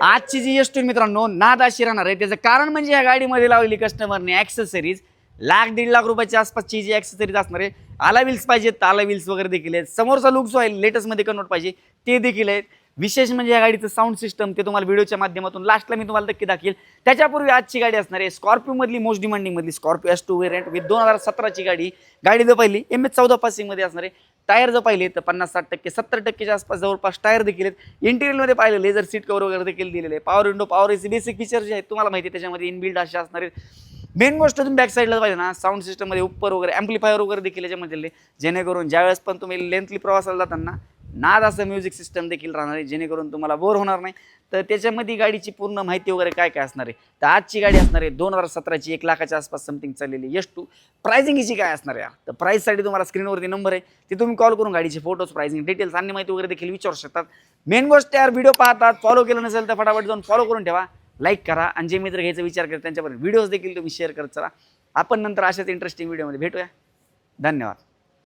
आजची G S मित्रांनो नाद अशी राहणार आहे. त्याचं कारण म्हणजे या गाडीमध्ये लावलेली कस्टमरने ॲक्सेसरीज 1,00,000-1.5 लाख रुपयाच्या आसपासची जी ॲक्सेसरीज असणार आहे. आला व्हील्स पाहिजेत तर आला व्हील्स वगैरे देखील आहेत. समोरचा लुक जो आहे लेटेस्टमध्ये कन्वर्ट पाहिजे ते देखील आहेत. विशेष म्हणजे या गाडीचं साऊंड सिस्टम ते तुम्हाला व्हिडिओच्या माध्यमातून लास्टला मी तुम्हाला नक्की दाखवेल. त्याच्यापूर्वी आजची गाडी असणार आहे स्कॉर्पिओमधली मोस्ट डिमांडिंगमधली स्कॉर्पिओ S2 व्हेरियंट विथ 2017ची गाडी जर पहिली MS14 पासिंगमध्ये असणार आहे. टायर जर पाहिले तर 50-60% 70%च्या आसपास जवळपास टायर देखील आहेत. इंटिरियरमध्ये पाहिलं लेझर सीट कव्हर वगैरे देखील दिलेले आहे. Power window power AC basic feature जे आहेत तुम्हाला माहिती आहे त्याच्यामध्ये इनबिल्ड असे असणार आहेत. मेन गोष्ट तुम्ही बॅक साईडला पाहिजे ना साऊंड सिस्टममध्ये उपर वगैरे ॲम्प्लिफायर वगैरे देखील याच्यामध्ये दिले जेणेकरून ज्यावेळेस पण तुम्ही लेंथली प्रवासाला जाताना नाद असं म्युझिक सिस्टम देखील राहणार आहे जेणेकरून तुम्हाला बोर होणार नाही. तर त्याच्यामध्ये गाडीची पूर्ण माहिती वगैरे काय काय असणार आहे. तर आजची गाडी असणार आहे 2017ची 1 लाखाच्या आसपास समथिंग चाललेली S2. प्राइसिंग हिची काय असणार आहे. तर प्राईससाठी तुम्हाला स्क्रीनवरती नंबर आहे ते तुम्ही कॉल करून गाडीचे फोटोज प्राइसिंग डिटेल्स आणि माहिती वगैरे देखील विचारू शकतात. मेन गोष्ट यार व्हिडिओ पाहतात फॉलो केलं नसेल तर फटाफट जाऊन फॉलो करून ठेवा. लाईक करा आणि जे मित्र घ्यायचा विचार करतात त्यांच्यापर्यंत व्हिडिओज देखील तुम्ही शेअर करत चला. आपण नंतर अशाच इंटरेस्टिंग व्हिडिओमध्ये भेटूया. धन्यवाद.